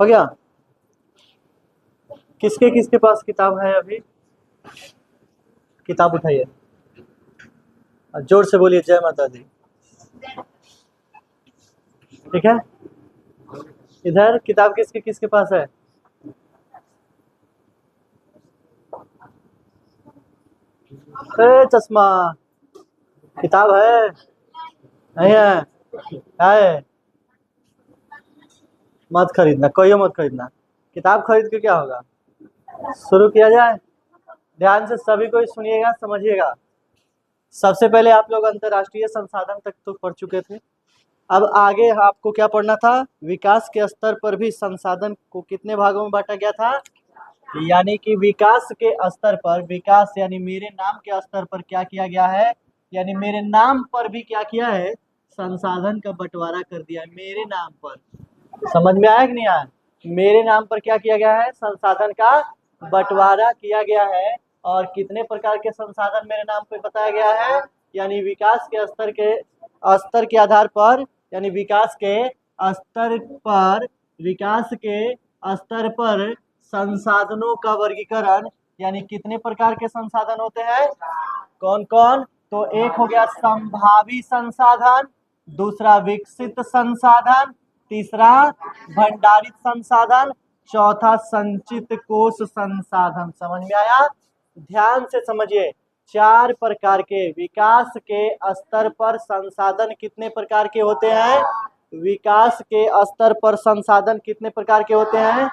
हो गया। किसके किसके पास किताब है अभी? किताब उठाइए, जोर से बोलिए जय माता दी। ठीक है, इधर किताब किसके किसके पास है? चश्मा, किताब है? नहीं है? मत खरीदना, कोई मत खरीदना। किताब खरीद के क्या होगा? शुरू किया जाए। ध्यान से सभी कोई सुनिएगा, समझिएगा। सबसे पहले आप लोग अंतर्राष्ट्रीय संसाधन तक तो पढ़ चुके थे। अब आगे आपको क्या पढ़ना था? विकास के स्तर पर भी संसाधन को कितने भागों में बांटा गया था? यानी कि विकास के स्तर पर, विकास यानी मेरे नाम के स्तर पर क्या किया गया है? यानी मेरे नाम पर भी क्या किया है? संसाधन का बंटवारा कर दिया है मेरे नाम पर। समझ में आया कि नहीं आया? मेरे नाम पर क्या किया गया है? संसाधन का बंटवारा किया गया है। और कितने प्रकार के संसाधन मेरे नाम पर बताया गया है? यानी विकास के स्तर के आधार पर, यानी विकास के स्तर पर संसाधनों का वर्गीकरण। यानी कितने प्रकार के संसाधन होते हैं? कौन कौन? तो एक हो गया संभावी संसाधन, दूसरा विकसित संसाधन, तीसरा भंडारित संसाधन, चौथा संचित कोष संसाधन। समझ में आया? ध्यान से समझिए, 4 प्रकार के विकास के स्तर पर संसाधन कितने प्रकार के होते हैं? विकास के स्तर पर संसाधन कितने प्रकार के होते हैं?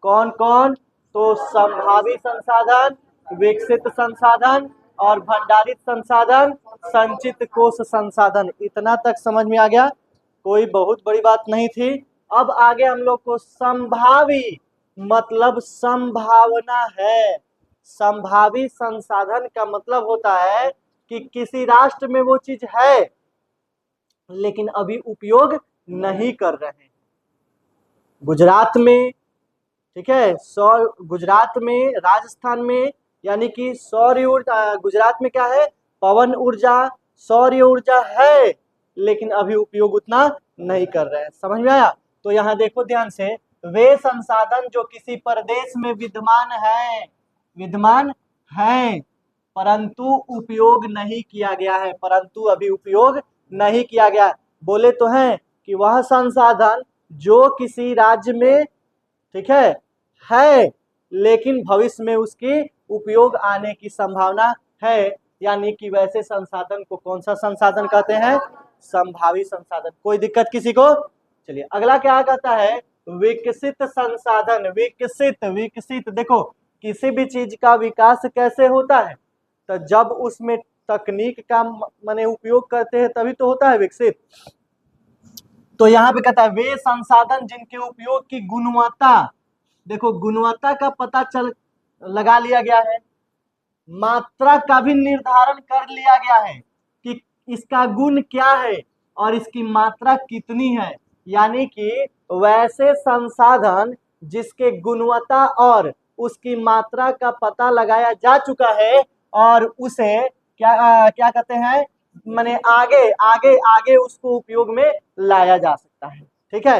कौन कौन? तो संभावी संसाधन, विकसित संसाधन और भंडारित संसाधन, संचित कोष संसाधन। इतना तक समझ में आ गया? कोई बहुत बड़ी बात नहीं थी। अब आगे हम लोग को संभावी मतलब संभावना है। संभावी संसाधन का मतलब होता है कि किसी राष्ट्र में वो चीज है लेकिन अभी उपयोग नहीं कर रहे हैं। गुजरात में, ठीक है, गुजरात में, राजस्थान में, यानी कि सौर ऊर्जा, गुजरात में क्या है? पवन ऊर्जा, सौर ऊर्जा है लेकिन अभी उपयोग उतना नहीं कर रहे हैं। समझ में आया? तो यहाँ देखो ध्यान से, वे संसाधन जो किसी प्रदेश में विद्यमान है परंतु उपयोग नहीं किया गया है, परंतु अभी उपयोग नहीं किया गया। बोले तो हैं कि वह संसाधन जो किसी राज्य में, ठीक है लेकिन भविष्य में उसकी उपयोग आने की संभावना है। यानी कि वैसे संसाधन को कौन सा संसाधन कहते हैं? संभावी संसाधन। कोई दिक्कत किसी को? चलिए अगला क्या कहता है? विकसित संसाधन। विकसित देखो, किसी भी चीज का विकास कैसे होता है? तो जब उसमें तकनीक का माने उपयोग करते हैं तभी तो होता है विकसित। तो यहाँ पे कहता है वे संसाधन जिनके उपयोग की गुणवत्ता, देखो गुणवत्ता का पता लगा लिया गया है, मात्रा का भी निर्धारण कर लिया गया है कि इसका गुण क्या है और इसकी मात्रा कितनी है। यानी कि वैसे संसाधन जिसके गुणवत्ता और उसकी मात्रा का पता लगाया जा चुका है और उसे क्या कहते हैं, माने आगे आगे आगे उसको उपयोग में लाया जा सकता है। ठीक है,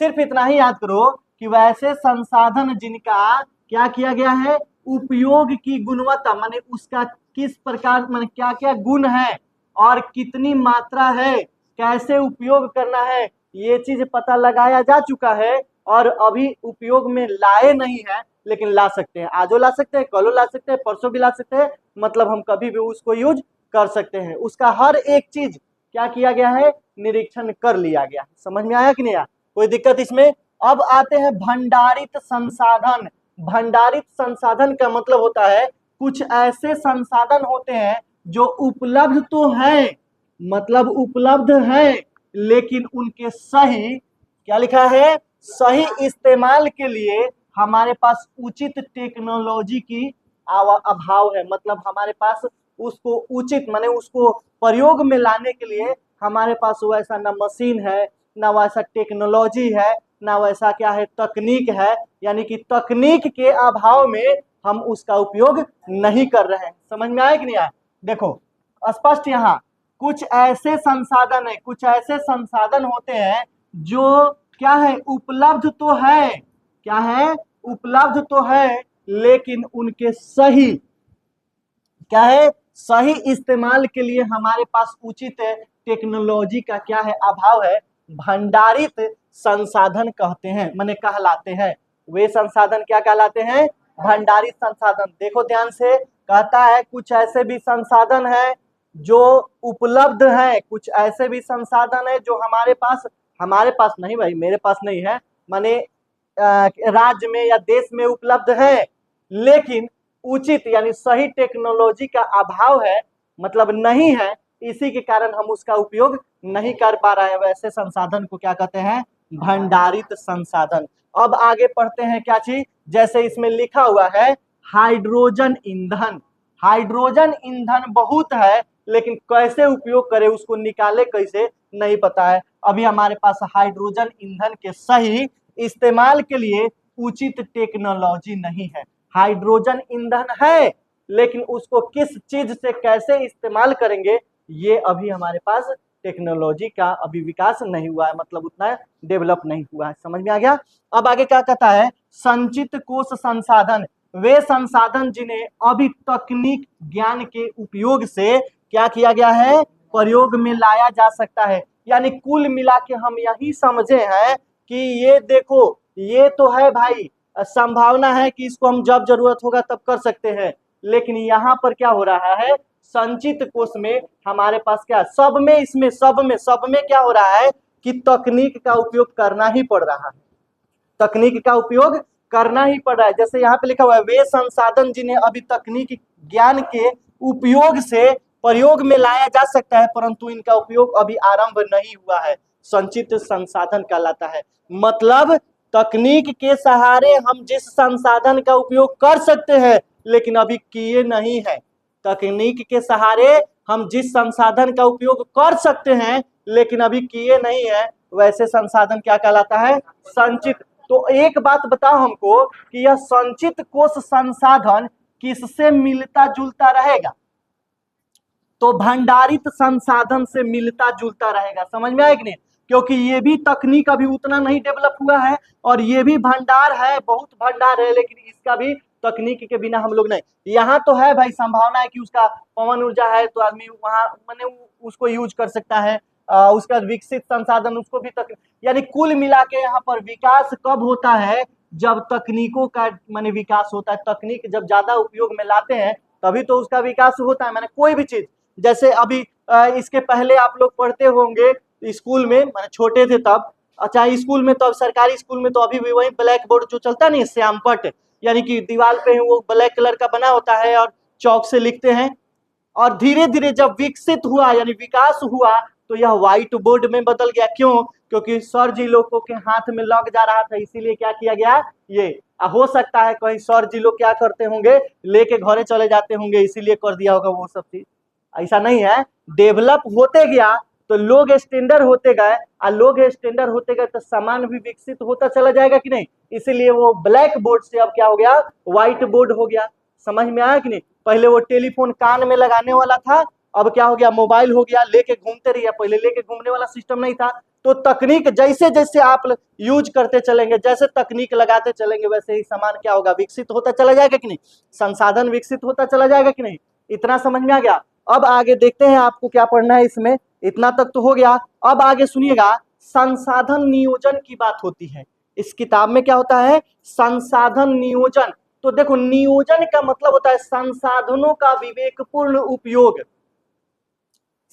सिर्फ इतना ही याद करो कि वैसे संसाधन जिनका क्या किया गया है? उपयोग की गुणवत्ता, माने उसका किस प्रकार, माने क्या क्या गुण है और कितनी मात्रा है, कैसे उपयोग करना है, ये चीज पता लगाया जा चुका है और अभी उपयोग में लाए नहीं है लेकिन ला सकते हैं। आजो ला सकते हैं, कलो ला सकते हैं, परसों भी ला सकते हैं, मतलब हम कभी भी उसको यूज कर सकते हैं। उसका हर एक चीज क्या किया गया है? निरीक्षण कर लिया गया। समझ में आया कि नहीं आया? कोई दिक्कत इसमें? अब आते हैं भंडारित संसाधन। भंडारित संसाधन का मतलब होता है कुछ ऐसे संसाधन होते हैं जो उपलब्ध तो है, मतलब उपलब्ध है लेकिन उनके सही, क्या लिखा है? सही इस्तेमाल के लिए हमारे पास उचित टेक्नोलॉजी की अभाव है। मतलब हमारे पास उसको उचित, माने उसको प्रयोग में लाने के लिए हमारे पास वैसा ना मशीन है, ना वैसा टेक्नोलॉजी है, ना वैसा क्या है, तकनीक है। यानी कि तकनीक के अभाव में हम उसका उपयोग नहीं कर रहे हैं। समझ में आया कि नहीं आया? देखो स्पष्ट, यहाँ कुछ ऐसे संसाधन है, कुछ ऐसे संसाधन होते हैं जो क्या है? उपलब्ध तो है क्या है, उपलब्ध तो है लेकिन उनके सही क्या है, सही इस्तेमाल के लिए हमारे पास उचित टेक्नोलॉजी का क्या है, अभाव है। भंडारित संसाधन कहते हैं, माने कहलाते हैं। वे संसाधन क्या कहलाते हैं, भंडारित संसाधन। देखो ध्यान से, कहता है कुछ ऐसे भी संसाधन है जो उपलब्ध है, कुछ ऐसे भी संसाधन है जो हमारे पास नहीं भाई, मेरे पास नहीं है, माने राज्य में या देश में उपलब्ध है, लेकिन उचित यानी सही टेक्नोलॉजी का अभाव है, मतलब नहीं है, इसी के कारण हम उसका उपयोग नहीं कर पा रहे हैं। वैसे संसाधन को क्या कहते हैं, भंडारित संसाधन। अब आगे पढ़ते हैं क्या चीज, जैसे इसमें लिखा हुआ है हाइड्रोजन ईंधन। हाइड्रोजन ईंधन बहुत है लेकिन कैसे उपयोग करें, उसको निकाले कैसे, नहीं पता है। अभी हमारे पास हाइड्रोजन ईंधन के सही इस्तेमाल के लिए उचित टेक्नोलॉजी नहीं है। हाइड्रोजन ईंधन है लेकिन उसको किस चीज से कैसे इस्तेमाल करेंगे, ये अभी हमारे पास टेक्नोलॉजी का अभी विकास नहीं हुआ है, मतलब उतना डेवलप नहीं हुआ है। समझ में आ गया। अब आगे क्या कहता है, संचित कोश संसाधन, वे संसाधन जिन्हें अभी तकनीक ज्ञान के उपयोग से क्या किया गया है, प्रयोग में लाया जा सकता है। यानी कुल मिला के हम यही समझे हैं कि ये देखो, ये तो है भाई, संभावना है कि इसको हम जब जरूरत होगा तब कर सकते हैं, लेकिन यहाँ पर क्या हो रहा है, संचित कोश में हमारे पास क्या, सब में क्या हो रहा है कि तकनीक का उपयोग करना ही पड़ रहा है, तकनीक का उपयोग करना ही पड़ रहा है। जैसे यहाँ पे लिखा हुआ है, वे संसाधन जिन्हें अभी तकनीक ज्ञान के उपयोग से प्रयोग में लाया जा सकता है परंतु इनका उपयोग अभी आरंभ नहीं हुआ है, संचित संसाधन कहलाता है। मतलब तकनीक के सहारे हम जिस संसाधन का उपयोग कर सकते हैं लेकिन अभी किए नहीं है, तकनीक के सहारे हम जिस संसाधन का उपयोग कर सकते हैं लेकिन अभी किए नहीं है, वैसे संसाधन क्या कहलाता है, संचित। तो एक बात बताओ हमको कि यह संचित कोश संसाधन किससे मिलता जुलता रहेगा, तो भंडारित संसाधन से मिलता जुलता रहेगा। समझ में आया कि नहीं, क्योंकि ये भी तकनीक अभी उतना नहीं डेवलप हुआ है और ये भी भंडार है, बहुत भंडार है, लेकिन इसका भी तकनीक के बिना हम लोग नहीं। यहाँ तो है भाई, संभावना है कि उसका पवन ऊर्जा है तो आदमी वहां मैंने उसको यूज कर सकता है, उसका विकसित संसाधन उसको भी यानी कुल मिला के यहाँ पर विकास कब होता है, जब तकनीकों का माने विकास होता है। तकनीक जब ज्यादा उपयोग में लाते हैं तभी तो उसका विकास होता है। मैंने कोई भी चीज, जैसे अभी इसके पहले आप लोग पढ़ते होंगे स्कूल में, मैंने छोटे थे तब, अच्छा स्कूल में तो, अब सरकारी स्कूल में तो अभी भी वही ब्लैक बोर्ड जो चलता नहीं, श्यामपट, यानी कि दीवार पे वो ब्लैक कलर का बना होता है और चौक से लिखते हैं। और धीरे धीरे जब विकसित हुआ यानी विकास हुआ तो यह व्हाइट बोर्ड में बदल गया। क्यों, क्योंकि सर जी लोगों के हाथ में लग जा रहा था, इसीलिए क्या किया गया ये। हो सकता है कहीं सर जी लोग क्या करते होंगे, लेके घरे चले जाते होंगे, इसीलिए कर दिया होगा वो सब चीज। ऐसा नहीं है, डेवलप होते गया तो लोग स्टैंडर्ड होते गए, और लोग स्टैंडर्ड होते गए तो सामान भी विकसित होता चला जाएगा कि नहीं, इसीलिए वो ब्लैक बोर्ड से अब क्या हो गया, व्हाइट बोर्ड हो गया। समझ में आया कि नहीं। पहले वो टेलीफोन कान में लगाने वाला था, अब क्या हो गया, मोबाइल हो गया, लेके घूमते रहिए, पहले लेके घूमने वाला सिस्टम नहीं था। तो तकनीक जैसे जैसे आप यूज करते चलेंगे, जैसे तकनीक लगाते चलेंगे, वैसे ही सामान क्या होगा, विकसित होता चला जाएगा कि नहीं, संसाधन विकसित होता चला जाएगा कि नहीं। इतना समझ में आ गया। अब आगे देखते हैं आपको क्या पढ़ना है इसमें, इतना तक तो हो गया। अब आगे सुनिएगा, संसाधन नियोजन की बात होती है इस किताब में। क्या होता है, संसाधन नियोजन। तो देखो, नियोजन का मतलब होता है संसाधनों का विवेकपूर्ण उपयोग,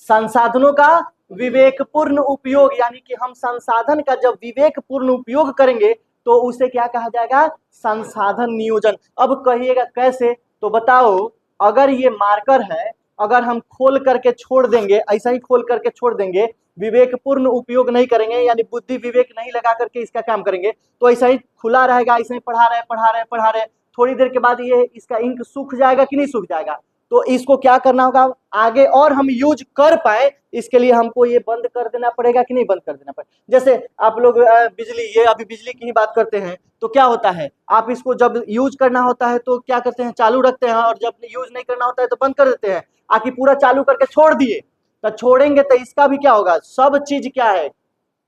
संसाधनों का विवेकपूर्ण उपयोग, यानी कि हम संसाधन का जब विवेकपूर्ण उपयोग करेंगे तो उसे क्या कहा जाएगा, संसाधन नियोजन। अब कहिएगा कैसे, तो बताओ, अगर ये मार्कर है, अगर हम खोल करके छोड़ देंगे, ऐसा ही खोल करके छोड़ देंगे, विवेकपूर्ण उपयोग नहीं करेंगे, यानी बुद्धि विवेक नहीं लगा करके इसका काम करेंगे, तो ऐसा ही खुला रहेगा, ऐसे ही पढ़ा रहे, थोड़ी देर के बाद ये इसका इंक सूख जाएगा कि नहीं सूख जाएगा। तो इसको क्या करना होगा आगे, और हम यूज कर पाए इसके लिए हमको ये बंद कर देना पड़ेगा कि नहीं बंद कर देना पड़ेगा। जैसे आप लोग बिजली, ये अभी बिजली की ही बात करते हैं, तो क्या होता है, आप इसको जब यूज करना होता है तो क्या करते हैं, चालू रखते हैं, और जब यूज नहीं करना होता है तो बंद कर देते हैं। आखिर पूरा चालू करके छोड़ दिए, तो छोड़ेंगे तो इसका भी क्या होगा, सब चीज क्या है,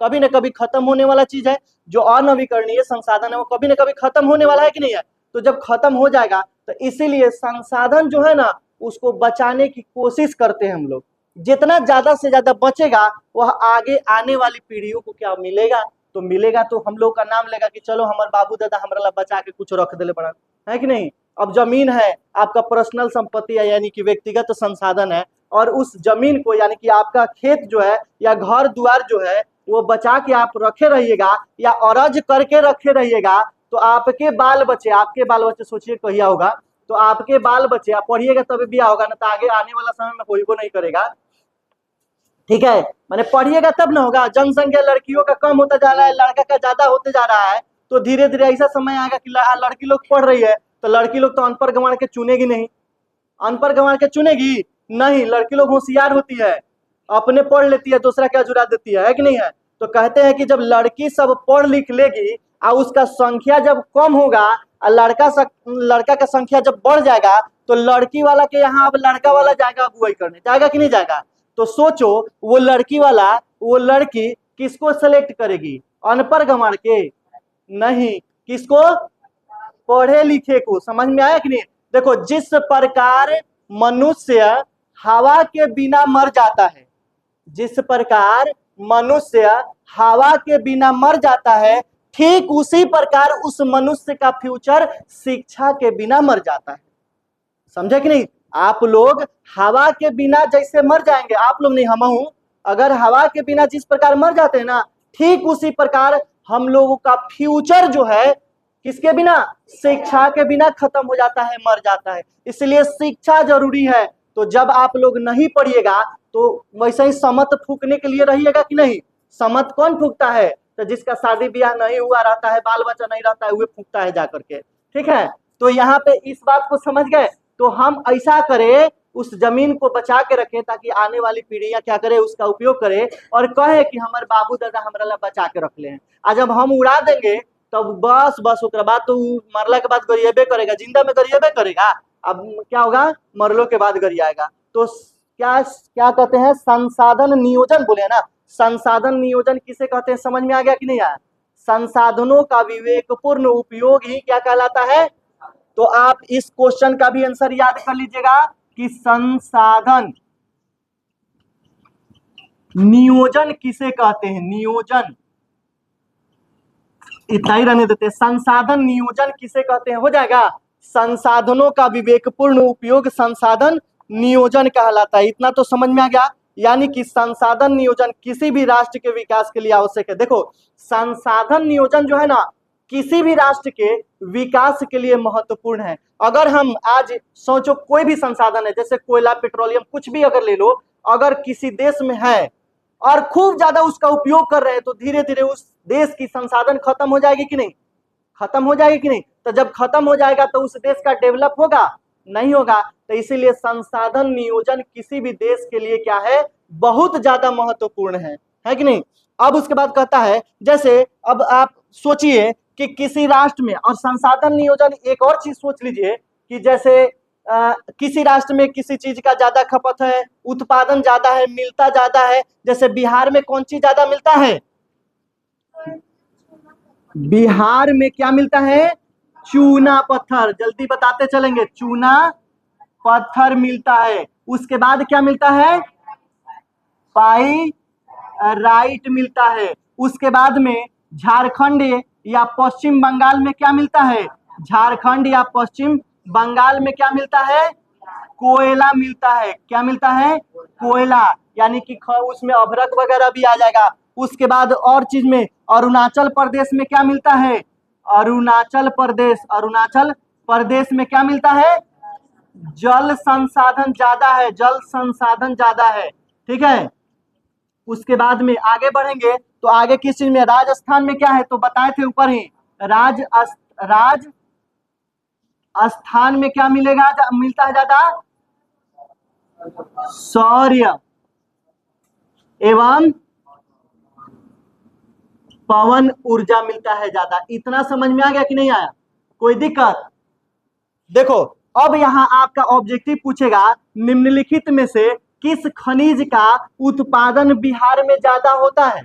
कभी ना कभी खत्म होने वाला चीज है। जो अनवीकरणीय संसाधन है वो कभी ना कभी खत्म होने वाला है कि नहीं है। तो जब खत्म हो जाएगा तो इसीलिए संसाधन जो है ना उसको बचाने की कोशिश करते हैं हम लोग। जितना ज्यादा से ज्यादा बचेगा वह आगे आने वाली पीढ़ियों को क्या मिलेगा, तो मिलेगा तो हम लोग का नाम लेगा कि चलो हमारे बाबू दादा हमारा ला बचा के कुछ रख दिले बड़ा, है कि नहीं। अब जमीन है आपका पर्सनल संपत्ति है, यानी कि व्यक्तिगत संसाधन है, और उस जमीन को यानी कि आपका खेत जो है या घर द्वार जो है वो बचा के आप रखे रहिएगा या अरज करके रखे रहिएगा, तो आपके बाल बच्चे सोचिए कहिया होगा, तो आपके बाल बच्चे आप पढ़िएगा तभी ब्याह होगा, ना तो आगे आने वाला समय में कोई को नहीं करेगा। ठीक है, मैंने पढ़िएगा तब ना होगा। जनसंख्या लड़कियों का कम होता जा रहा है, लड़का का ज्यादा होते जा रहा है, तो धीरे धीरे ऐसा समय आएगा कि लड़की लोग पढ़ रही है तो लड़की लोग तो अनपढ़ गंवार के चुनेगी नहीं, अनपढ़ गंवार के चुनेगी नहीं। लड़की लोग होशियार होती है, अपने पढ़ लेती है, दूसरा क्या जुड़ा देती है कि नहीं है। तो कहते हैं कि जब लड़की सब पढ़ लिख लेगी और उसका संख्या जब कम होगा और लड़का का संख्या जब बढ़ जाएगा तो लड़की वाला के यहाँ अब लड़का वाला जाएगा अगुवाई करने, जाएगा कि नहीं जाएगा। तो सोचो वो लड़की वाला वो लड़की किसको सेलेक्ट करेगी, अनपढ़ गंवार के नहीं, किसको, पढ़े लिखे को। समझ में आया कि नहीं। देखो जिस प्रकार मनुष्य हवा के बिना मर जाता है, जिस प्रकार मनुष्य हवा के बिना मर जाता है, ठीक उसी प्रकार उस मनुष्य का फ्यूचर शिक्षा के बिना मर जाता है। समझे कि नहीं। आप लोग हवा के बिना जैसे मर जाएंगे, आप लोग नहीं हम हूं, अगर हवा के बिना जिस प्रकार मर जाते हैं ना, ठीक उसी प्रकार हम लोगों का फ्यूचर जो है किसके बिना, शिक्षा के बिना खत्म हो जाता है, मर जाता है। इसलिए शिक्षा जरूरी है। तो जब आप लोग नहीं पढ़िएगा तो वैसे ही समत फूकने के लिए रहिएगा कि नहीं। समत कौन फूकता है, तो जिसका शादी ब्याह नहीं हुआ रहता है, बाल बच्चा नहीं रहता है, वह फूकता है जाकर के। ठीक है, तो यहाँ पे इस बात को समझ गए। तो हम ऐसा करें, उस जमीन को बचा के रखें ताकि आने वाली पीढ़ियां क्या करे, उसका उपयोग करे और कहे कि हमारे बाबू दादा हमारा ला बचा के रख ले हैं। आज जब हम उड़ा देंगे तब बस उसके बाद तो मरला के बाद गरिएबे करेगा, जिंदा में गरिएबे करेगा। अब क्या होगा, मरलो के बाद गरियाएगा। तो क्या क्या कहते हैं, संसाधन नियोजन बोले ना। संसाधन नियोजन किसे कहते हैं, समझ में आ गया कि नहीं आया। संसाधनों का विवेकपूर्ण उपयोग ही क्या कहलाता है। तो आप इस क्वेश्चन का भी आंसर याद कर लीजिएगा कि संसाधन नियोजन किसे कहते हैं, नियोजन, इतना ही रहने देते हैं। संसाधन नियोजन किसे कहते हैं, हो जाएगा। संसाधनों का विवेकपूर्ण उपयोग संसाधन नियोजन कहलाता है। इतना तो समझ में आ गया। यानी कि संसाधन नियोजन किसी भी राष्ट्र के विकास के लिए आवश्यक है। देखो संसाधन नियोजन जो है ना किसी भी राष्ट्र के विकास के लिए महत्वपूर्ण है। अगर हम आज सोचो कोई भी संसाधन है, जैसे कोयला, पेट्रोलियम, कुछ भी अगर ले लो, अगर किसी देश में है और खूब ज्यादा उसका उपयोग कर रहे हैं तो धीरे धीरे उस देश की संसाधन खत्म हो जाएगी कि नहीं, खत्म हो जाएगी कि नहीं। तो जब खत्म हो जाएगा तो उस देश का डेवलप होगा, नहीं होगा। तो इसीलिए संसाधन नियोजन किसी भी देश के लिए क्या है, बहुत ज्यादा महत्वपूर्ण है कि नहीं। अब उसके बाद कहता है, जैसे अब आप सोचिए कि किसी राष्ट्र में, और संसाधन नियोजन एक और चीज सोच लीजिए कि जैसे किसी राष्ट्र में किसी चीज का ज्यादा खपत है, उत्पादन ज्यादा है, मिलता ज्यादा है। जैसे बिहार में कौन चीज ज्यादा मिलता है, बिहार में क्या मिलता है, चूना पत्थर। जल्दी बताते चलेंगे, चूना पत्थर मिलता है। उसके बाद क्या मिलता है, पाइराइट मिलता है। उसके बाद में झारखंड या पश्चिम बंगाल में क्या मिलता है, झारखंड या पश्चिम बंगाल में क्या मिलता है, कोयला मिलता है। क्या मिलता है, कोयला, यानी कि उसमें अभ्रक वगैरह भी आ जाएगा। उसके बाद और चीज में अरुणाचल प्रदेश में क्या मिलता है, अरुणाचल प्रदेश में क्या मिलता है, जल संसाधन ज्यादा है, जल संसाधन ज्यादा है। ठीक है, उसके बाद में आगे बढ़ेंगे तो आगे किस चीज में, राजस्थान में क्या है, तो बताए थे ऊपर ही, राजस्थान में क्या मिलेगा, मिलता है ज्यादा, सौर्य एवं पवन ऊर्जा मिलता है ज्यादा। इतना समझ में आ गया कि नहीं आया, कोई दिक्कत। देखो अब यहां आपका ऑब्जेक्टिव पूछेगा, निम्नलिखित में से किस खनिज का उत्पादन बिहार में ज्यादा होता है।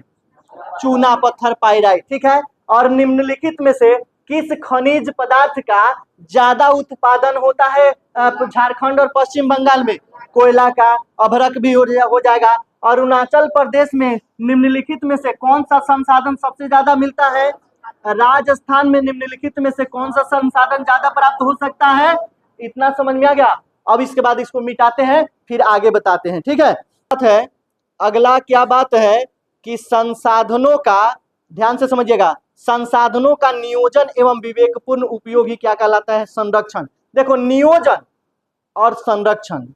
चूना पत्थर पाइराइट, ठीक है। और निम्नलिखित में से किस खनिज पदार्थ का ज्यादा उत्पादन होता है झारखंड और पश्चिम बंगाल में? कोयला का, अभ्रक भी हो जाएगा। और अरुणाचल प्रदेश में निम्नलिखित में से कौन सा संसाधन सबसे ज्यादा मिलता है? राजस्थान में निम्नलिखित में से कौन सा संसाधन ज्यादा प्राप्त हो सकता है? इतना समझ में आ गया। अब इसके बाद इसको मिटाते हैं, फिर आगे बताते हैं, ठीक है। बात है, अगला क्या बात है कि संसाधनों का, ध्यान से समझिएगा, संसाधनों का नियोजन एवं विवेकपूर्ण उपयोग ही क्या कहलाता है? संरक्षण। देखो, नियोजन और संरक्षण,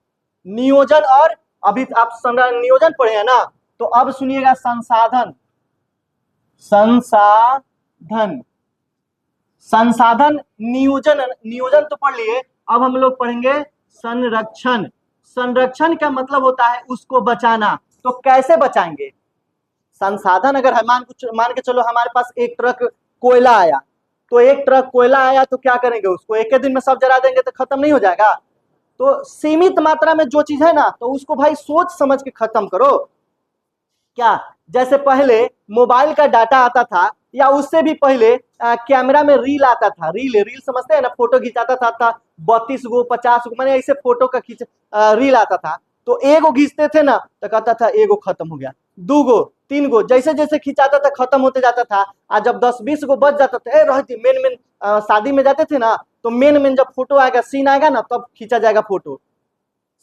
नियोजन और, अभी आप नियोजन पढ़े हैं ना, तो अब सुनिएगा संसाधन। संसाधन, संसाधन, नियोजन, नियोजन तो पढ़ लिए, अब हम लोग पढ़ेंगे संरक्षण। संरक्षण का मतलब होता है उसको बचाना। तो कैसे बचाएंगे? संसाधन अगर है, मान के चलो हमारे पास एक ट्रक कोयला आया, तो एक ट्रक कोयला आया तो क्या करेंगे? उसको एक ही दिन में सब जला देंगे तो खत्म नहीं हो जाएगा। तो सीमित मात्रा में जो चीज है ना, तो उसको भाई सोच समझ के खत्म करो। क्या, जैसे पहले मोबाइल का डाटा आता था, या उससे भी पहले कैमरा में रील आता था। रील, रील समझते हैं ना, फोटो खिंचाता था 32 गो 50 गो, मैंने ऐसे फोटो का रील आता था। तो एगो खींचते थे ना, तो कहता था एगो खत्म हो गया, 2 गो 3 गो, जैसे जैसे खिंचाता था खत्म होते जाता था। और जब 10-20 गो बच जाता था, रहती मेन मेन, शादी में जाते थे ना, तो मेन मेन जब फोटो आएगा, सीन आएगा ना, तब खींचा जाएगा फोटो,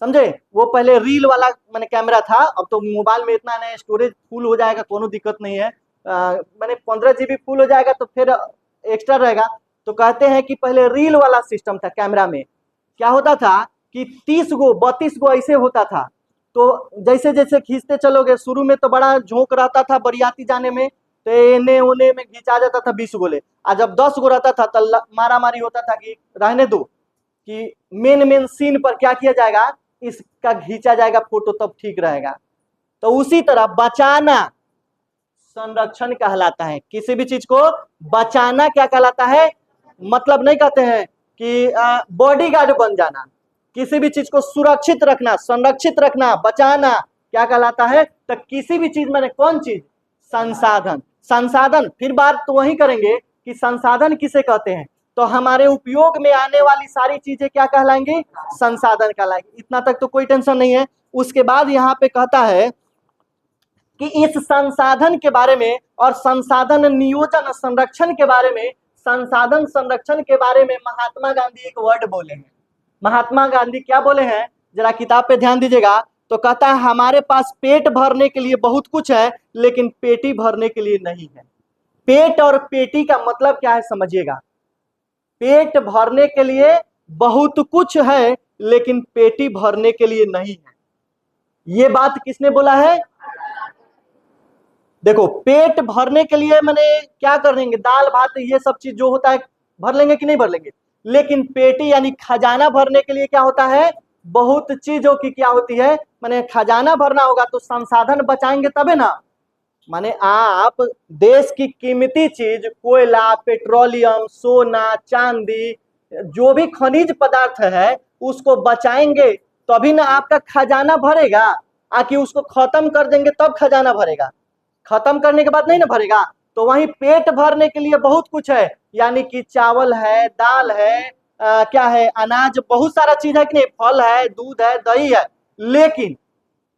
समझे। वो पहले रील वाला मैंने कैमरा था। अब तो मोबाइल में इतना नहीं, स्टोरेज फुल हो जाएगा, कोनो दिक्कत नहीं है। मैंने 15 GB फुल हो जाएगा तो फिर एक्स्ट्रा रहेगा। तो कहते हैं कि पहले रील वाला सिस्टम था कैमरा में। क्या होता था कि 30 गो 32 गो ऐसे होता था। तो जैसे जैसे खींचते चलोगे, शुरू में तो बड़ा झोंक रहता था बरियाती जाने में, तो एने ओने में खींचा जाता था 20 गोले। और जब 10 गो रहता था तो मारा मारी होता था कि रहने दो, कि मेन मेन सीन पर क्या किया जाएगा, इसका खींचा जाएगा फोटो, तब ठीक रहेगा। तो उसी तरह बचाना संरक्षण कहलाता है। किसी भी चीज को बचाना क्या कहलाता है? मतलब नहीं कहते हैं कि बॉडीगार्ड बन जाना। किसी भी चीज को सुरक्षित रखना, संरक्षित रखना, बचाना क्या कहलाता है? तो किसी भी चीज मैंने कौन चीज? संसाधन। संसाधन, फिर बात तो वही करेंगे कि संसाधन किसे कहते हैं। तो हमारे उपयोग में आने वाली सारी चीजें क्या कहलाएंगी? संसाधन कहलाएंगी। इतना तक तो कोई टेंशन नहीं है। उसके बाद यहाँ पे कहता है कि इस संसाधन के बारे में और संसाधन नियोजन संरक्षण के बारे में, संसाधन संरक्षण के बारे में महात्मा गांधी एक वर्ड बोले हैं। महात्मा गांधी क्या बोले हैं? जरा किताब पे ध्यान दीजिएगा। तो कहता है हमारे पास पेट भरने के लिए बहुत कुछ है, लेकिन पेटी भरने के लिए नहीं है। पेट और पेटी का मतलब क्या है समझिएगा। पेट भरने के लिए बहुत कुछ है, लेकिन पेटी भरने के लिए नहीं है। ये बात किसने बोला है? देखो, पेट भरने के लिए मैंने क्या कर लेंगे, दाल भात ये सब चीज जो होता है भर लेंगे कि नहीं भर लेंगे। लेकिन पेटी यानी खजाना भरने के लिए क्या होता है? बहुत चीजों की क्या होती है, माने खजाना भरना होगा तो संसाधन बचाएंगे तबे ना। माने आप देश की कीमती चीज, कोयला, पेट्रोलियम, सोना, चांदी, जो भी खनिज पदार्थ है उसको बचाएंगे तभी ना आपका खजाना भरेगा। आकि उसको खत्म कर देंगे तब खजाना भरेगा, खत्म करने के बाद नहीं ना भरेगा। तो वहीं पेट भरने के लिए बहुत कुछ है, यानी कि चावल है, दाल है, क्या है, अनाज, बहुत सारा चीज है कि नहीं, फल है, दूध है, दही है। लेकिन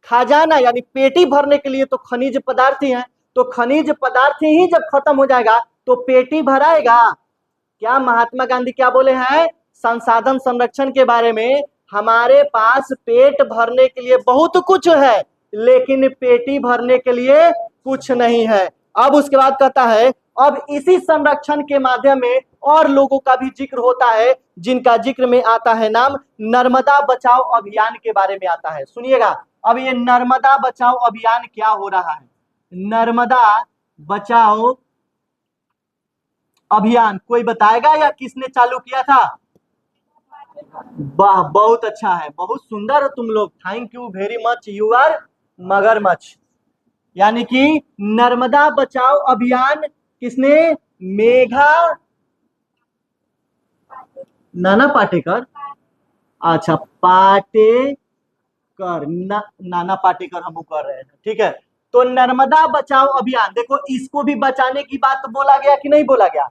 खजाना यानी पेटी भरने के लिए तो खनिज पदार्थ ही है। तो खनिज पदार्थ ही जब खत्म हो जाएगा तो पेटी भराएगा क्या? महात्मा गांधी क्या बोले हैं संसाधन संरक्षण के बारे में? हमारे पास पेट भरने के लिए बहुत कुछ है, लेकिन पेटी भरने के लिए कुछ नहीं है। अब उसके बाद कहता है अब इसी संरक्षण के माध्यम में और लोगों का भी जिक्र होता है, जिनका जिक्र में आता है नाम नर्मदा बचाओ अभियान के बारे में आता है। सुनिएगा, अब ये नर्मदा बचाओ अभियान क्या हो रहा है? नर्मदा बचाओ अभियान कोई बताएगा या किसने चालू किया था? वाह, बहुत अच्छा है, बहुत सुंदर हो तुम लोग, thank you very much, you are मगरमच्छ। यानी कि नर्मदा बचाओ अभियान किसने? मेघा नाना पाटेकर। अच्छा, पाटेकर नाना पाटेकर हम कर रहे हैं, ठीक है। तो नर्मदा बचाओ अभियान, देखो इसको भी बचाने की बात बोला गया कि नहीं बोला गया।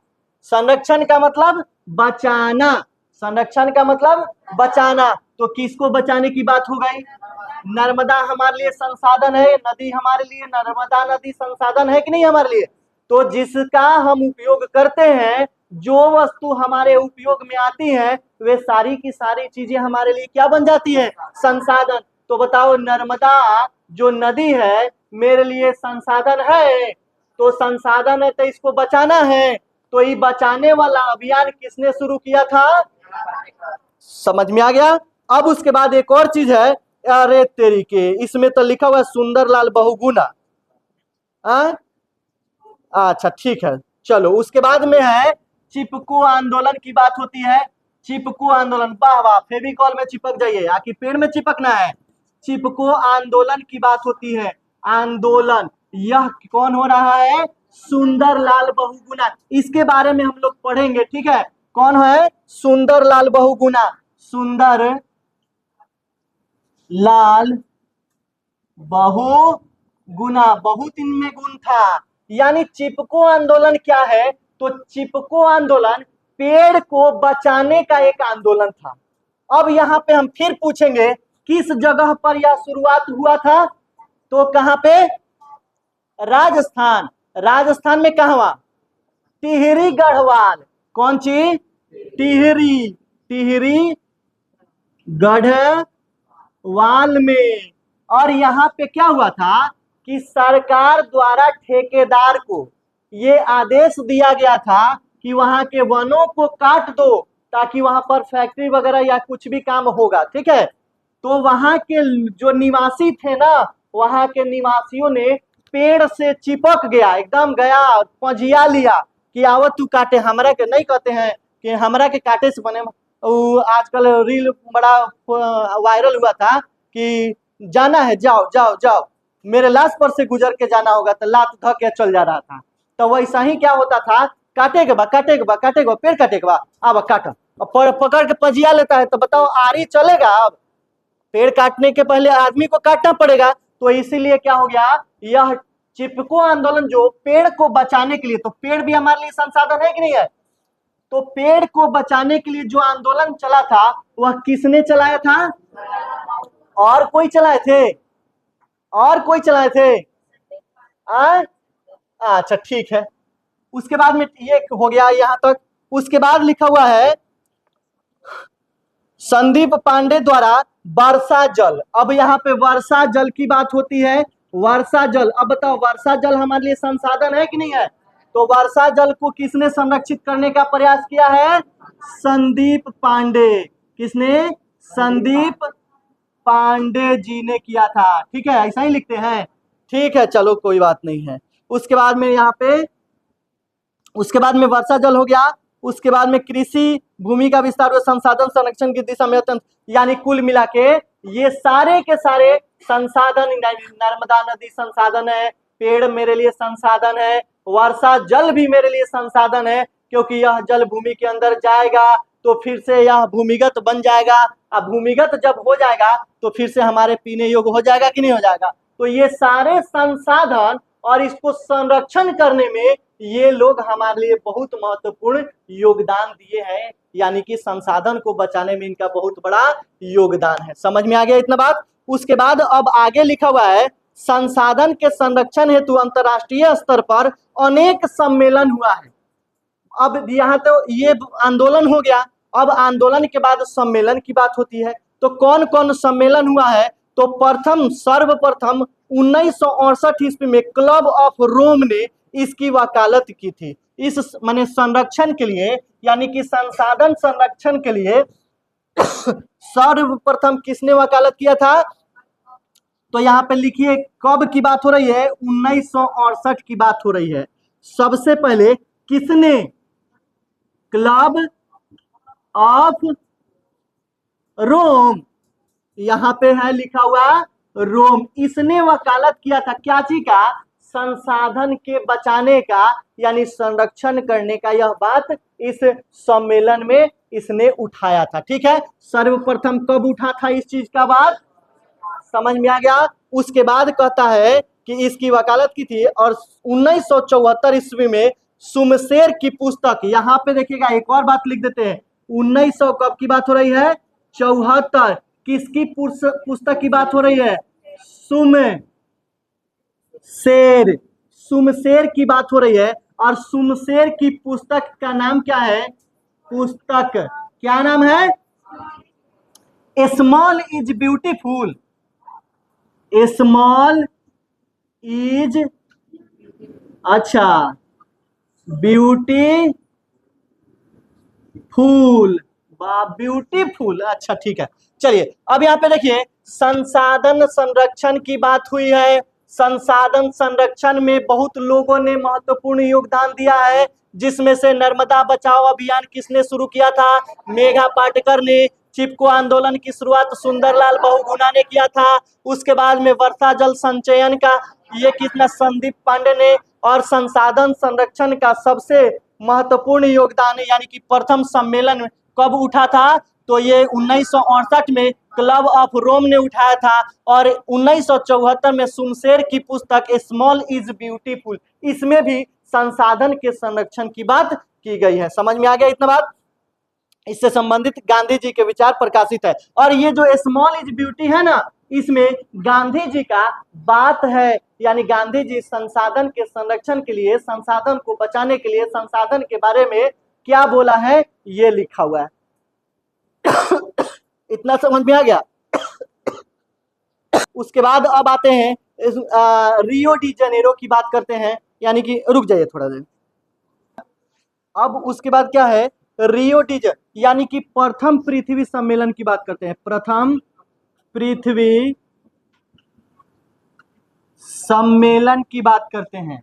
संरक्षण का मतलब बचाना, संरक्षण का मतलब बचाना, तो किसको बचाने की बात हो गई? नर्मदा हमारे लिए संसाधन है, नदी हमारे लिए, नर्मदा नदी संसाधन है कि नहीं हमारे लिए। तो जिसका हम उपयोग करते हैं, जो वस्तु हमारे उपयोग में आती है, वे सारी की सारी चीजें हमारे लिए क्या बन जाती है? संसाधन। तो बताओ नर्मदा जो नदी है मेरे लिए संसाधन है, तो संसाधन है तो इसको बचाना है। तो ये बचाने वाला अभियान किसने शुरू किया था? समझ में आ गया। अब उसके बाद एक और चीज है, अरे तेरी के, इसमें तो लिखा हुआ है सुंदरलाल बहुगुणा। अच्छा ठीक है, चलो उसके बाद में है चिपको आंदोलन की बात होती है। चिपको आंदोलन, वाह वाह, फेविकॉल में चिपक जाइए, आखिर पेड़ में चिपकना है। चिपको आंदोलन की बात होती है। आंदोलन यह कौन हो रहा है? सुंदरलाल बहुगुणा। इसके बारे में हम लोग पढ़ेंगे, ठीक है। कौन है? सुंदरलाल बहुगुणा। सुंदर लाल बहुगुणा, बहुत इनमें गुण था। यानी चिपको आंदोलन क्या है? तो चिपको आंदोलन पेड़ को बचाने का एक आंदोलन था। अब यहाँ पे हम फिर पूछेंगे किस जगह पर यह शुरुआत हुआ था? तो कहां पे? राजस्थान। राजस्थान में कहां? टिहरी गढ़वाल। कौन सी? टिहरी, टिहरी गढ़वाल में। और यहाँ पे क्या हुआ था कि सरकार द्वारा ठेकेदार को ये आदेश दिया गया था कि वहां के वनों को काट दो, ताकि वहां पर फैक्ट्री वगैरह या कुछ भी काम होगा, ठीक है। तो वहां के जो निवासी थे ना, वहां के निवासियों ने पेड़ से चिपक गया, एकदम गया, पजिया लिया कि आवत तू काटे, हमरा के नहीं कहते हैं कि हमरा के काटे से बने। आजकल रील बड़ा वायरल हुआ था कि जाना है, जाओ जाओ जाओ, मेरे लाश पर से गुजर के जाना होगा, तो लात धो के चल जा रहा था। तो वैसा ही क्या होता था, काटे के बाद काटे के बाद काटे के बाद पेड़ काटे के बाद अब काटो, पकड़ के पजिया लेता है। तो बताओ आरी चलेगा? अब पेड़ काटने के पहले आदमी को काटना पड़ेगा। तो इसीलिए क्या हो गया, यह चिपको आंदोलन जो पेड़ को बचाने के लिए, तो पेड़ भी हमारे लिए संसाधन है कि नहीं है, तो पेड़ को बचाने के लिए जो आंदोलन चला था वह किसने चलाया था? और कोई चलाए थे? और कोई चलाए थे? अच्छा ठीक है। उसके बाद में ये हो गया यहां तक। उसके बाद लिखा हुआ है संदीप पांडे द्वारा वर्षा जल। अब यहाँ पे वर्षा जल की बात होती है। वर्षा जल, अब बताओ वर्षा जल हमारे लिए संसाधन है कि नहीं है? तो वर्षा जल को किसने संरक्षित करने का प्रयास किया है? संदीप पांडे। किसने? संदीप पांडे जी ने किया था, ठीक है, ऐसा ही लिखते हैं, ठीक है, चलो कोई बात नहीं है। उसके बाद में यहाँ पे, उसके बाद में वर्षा जल हो गया। उसके बाद में कृषि भूमि का विस्तार और संसाधन संरक्षण की दिशा में अत्यंत, यानी कुल मिला के ये सारे के सारे संसाधन, नर्मदा नदी संसाधन है, पेड़ मेरे लिए संसाधन है, वर्षा जल भी मेरे लिए संसाधन है, क्योंकि यह जल भूमि के अंदर जाएगा तो फिर से यह भूमिगत बन जाएगा। अब भूमिगत जब हो जाएगा तो फिर से हमारे पीने योग्य हो जाएगा कि नहीं हो जाएगा। तो ये सारे संसाधन और इसको संरक्षण करने में ये लोग हमारे लिए बहुत महत्वपूर्ण योगदान दिए हैं, यानी कि संसाधन को बचाने में इनका बहुत बड़ा योगदान है। समझ में आ गया इतना बात? उसके बाद अब आगे लिखा हुआ है संसाधन के संरक्षण हेतु अंतर्राष्ट्रीय स्तर पर अनेक सम्मेलन हुआ है। अब यहाँ तो ये आंदोलन हो गया, अब आंदोलन के बाद सम्मेलन की बात होती है। तो कौन कौन सम्मेलन हुआ है? तो प्रथम, सर्वप्रथम 1968 ईस्वी में क्लब ऑफ रोम ने इसकी वकालत की थी। इस माने संरक्षण के लिए, यानी कि संसाधन संरक्षण के लिए सर्वप्रथम किसने वकालत किया था? तो यहाँ पे लिखिए कब की बात हो रही है? 1968 की बात हो रही है। सबसे पहले किसने? क्लब ऑफ रोम, यहां पे है लिखा हुआ रोम, इसने वकालत किया था क्या चीज का? संसाधन के बचाने का, यानी संरक्षण करने का। यह बात इस सम्मेलन में इसने उठाया था, ठीक है। सर्वप्रथम कब उठा था इस चीज का बात? समझ में आ गया? उसके बाद कहता है कि इसकी वकालत की थी। और 1974 ईस्वी में सुमशेर की पुस्तक, यहाँ पे देखिएगा एक और बात लिख देते हैं, 1900 कब की बात हो रही है, 74, किसकी पुस्तक की बात हो रही है, सुमशेर, सुमशेर की बात हो रही है। और सुमशेर की पुस्तक का नाम क्या है, पुस्तक क्या नाम है, small is beautiful, small is, अच्छा, ब्यूटीफुल, ब्यूटीफुल, अच्छा ठीक है। चलिए अब यहाँ पे देखिए संसाधन संरक्षण की बात हुई है। संसाधन संरक्षण में बहुत लोगों ने महत्वपूर्ण योगदान दिया है, जिसमें से नर्मदा बचाओ अभियान किसने शुरू किया था, मेघा पाटकर ने। चिपको आंदोलन की शुरुआत सुंदरलाल बहुगुणा ने किया था। उसके बाद में वर्षा जल संचयन का ये कितना, संदीप पांडे ने। और संसाधन संरक्षण का सबसे महत्वपूर्ण योगदान यानी कि प्रथम सम्मेलन कब उठा था, तो ये 1968 में क्लब ऑफ रोम ने उठाया था। और 1974 में सुमशेर की पुस्तक स्मॉल इज ब्यूटीफुल, इसमें भी संसाधन के संरक्षण की बात की गई है। समझ में आ गया इतना बात, इससे संबंधित गांधी जी के विचार प्रकाशित है। और ये जो स्मॉल इज ब्यूटी है ना, इसमें गांधी जी का बात है, यानी गांधी जी संसाधन के संरक्षण के लिए, संसाधन को बचाने के लिए, संसाधन के बारे में क्या बोला है, ये लिखा हुआ है। इतना समझ में आ गया। उसके बाद अब आते हैं रियो डी जनेरो की बात करते हैं, यानी कि रुक जाइए थोड़ा देर। अब उसके बाद क्या है, रियो डी यानी कि प्रथम पृथ्वी सम्मेलन की बात करते हैं। प्रथम पृथ्वी सम्मेलन की बात करते हैं।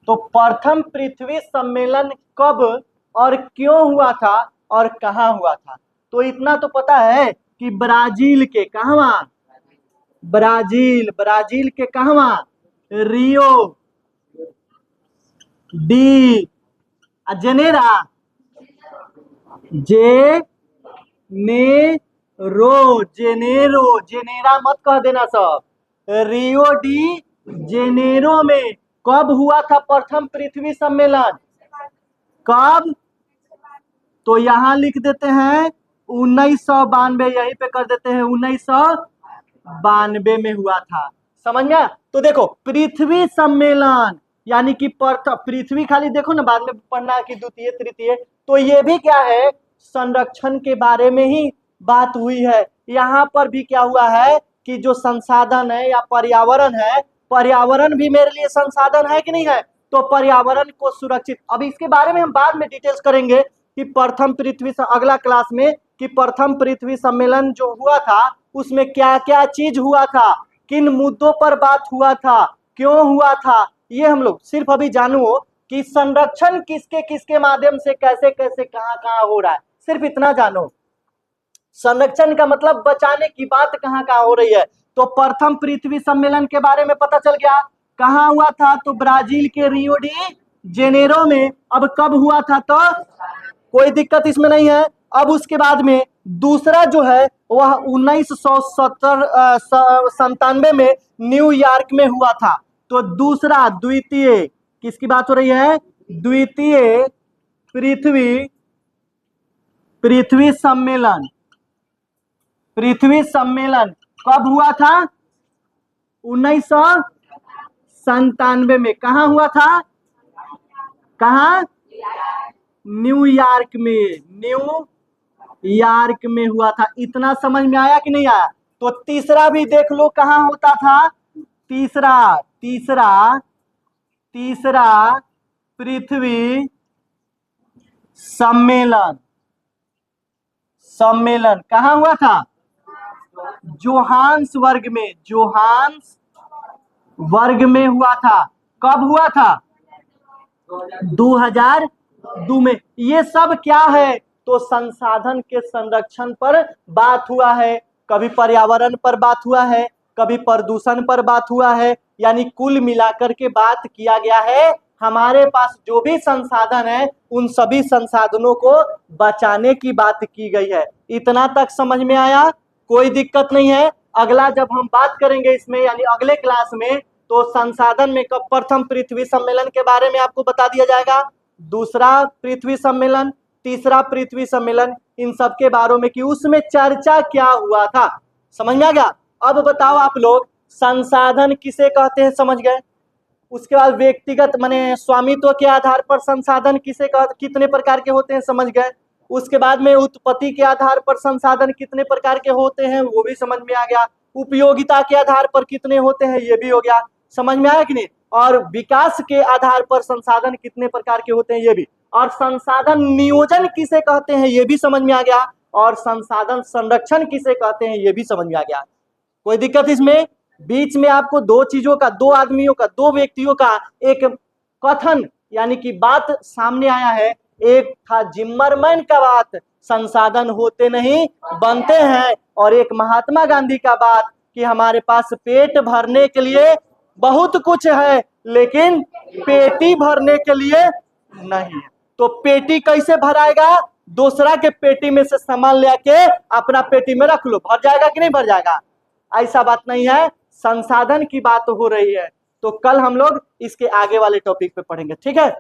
तो प्रथम पृथ्वी सम्मेलन कब और क्यों हुआ था और कहां हुआ था, तो इतना तो पता है कि ब्राजील के कहवा, ब्राजील के कहवा, रियो डी जेनेरा, जेनेरा मत कह देना सब, रियो डी जेनेरो में कब हुआ था प्रथम पृथ्वी सम्मेलन, कब, तो यहां लिख देते हैं 1992, यहीं पे कर देते हैं 1992 में हुआ था। समझ में? तो देखो पृथ्वी सम्मेलन यानी कि पृथ्वी खाली देखो ना, बाद में पढ़ना कि द्वितीय तृतीय, तो ये भी क्या है, संरक्षण के बारे में ही बात हुई है। यहाँ पर भी क्या हुआ है कि जो संसाधन है या पर्यावरण है, पर्यावरण भी मेरे लिए संसाधन है कि नहीं है, तो पर्यावरण को सुरक्षित, अब इसके बारे में हम बाद में डिटेल्स करेंगे कि प्रथम पृथ्वी, अगला क्लास में, कि प्रथम पृथ्वी सम्मेलन जो हुआ था उसमें क्या क्या चीज हुआ था, किन मुद्दों पर बात हुआ था, क्यों हुआ था, ये हम लोग सिर्फ अभी जानो कि संरक्षण किसके किसके माध्यम से कैसे कैसे कहां कहां हो रहा है, सिर्फ इतना जानो। संरक्षण का मतलब बचाने की बात कहां कहां हो रही है। तो प्रथम पृथ्वी सम्मेलन के बारे में पता चल गया, कहां हुआ था, तो ब्राजील के रियो डी जेनेरो में। अब कब हुआ था, तो कोई दिक्कत इसमें नहीं है। अब उसके बाद में दूसरा जो है वह 1997 में न्यूयॉर्क में हुआ था। तो दूसरा, द्वितीय किसकी बात हो रही है, द्वितीय पृथ्वी सम्मेलन, पृथ्वी सम्मेलन कब हुआ था, 1997 में। कहा हुआ था, कहा, न्यूयॉर्क में, न्यूयॉर्क में हुआ था। इतना समझ में आया कि नहीं आया। तो तीसरा भी देख लो कहां होता था, तीसरा पृथ्वी सम्मेलन कहां हुआ था, जोहान्सबर्ग में हुआ था। कब हुआ था, 2002 में। ये सब क्या है, तो संसाधन के संरक्षण पर बात हुआ है, कभी पर्यावरण पर बात हुआ है, कभी प्रदूषण पर बात हुआ है, यानी कुल मिलाकर के बात किया गया है। हमारे पास जो भी संसाधन है उन सभी संसाधनों को बचाने की बात की गई है। इतना तक समझ में आया, कोई दिक्कत नहीं है। अगला जब हम बात करेंगे इसमें, यानी अगले क्लास में, तो संसाधन में कब प्रथम पृथ्वी सम्मेलन के बारे में आपको बता दिया जाएगा, दूसरा पृथ्वी सम्मेलन, तीसरा पृथ्वी सम्मेलन, इन सब के बारे में कि उसमें चर्चा क्या हुआ था। समझ में आ गया। अब बताओ आप लोग संसाधन किसे कहते हैं, समझ गए। उसके बाद व्यक्तिगत माने स्वामित्व के आधार पर संसाधन किसे कितने प्रकार के होते हैं, समझ गए। उसके बाद में उत्पत्ति के आधार पर संसाधन कितने प्रकार के होते हैं, वो भी समझ में आ गया। उपयोगिता के आधार पर कितने होते हैं, ये भी हो गया, समझ में आया कि नहीं। और विकास के आधार पर संसाधन कितने प्रकार के होते हैं, ये भी। और संसाधन नियोजन किसे कहते हैं, ये भी समझ में आ गया। और संसाधन संरक्षण किसे कहते हैं, ये भी समझ में आ गया। कोई दिक्कत इसमें। बीच में आपको दो चीजों का, दो आदमियों का, दो व्यक्तियों का एक कथन यानी कि बात सामने आया है। एक था जिम्मरमैन का बात, संसाधन होते नहीं बनते हैं, और एक महात्मा गांधी का बात कि हमारे पास पेट भरने के लिए बहुत कुछ है लेकिन पेटी भरने के लिए नहीं है। तो पेटी कैसे भराएगा, दूसरा के पेटी में से सामान लेके अपना पेटी में रख लो, भर जाएगा कि नहीं भर जाएगा, ऐसा बात नहीं है। संसाधन की बात हो रही है। तो कल हम लोग इसके आगे वाले टॉपिक पे पढ़ेंगे, ठीक है।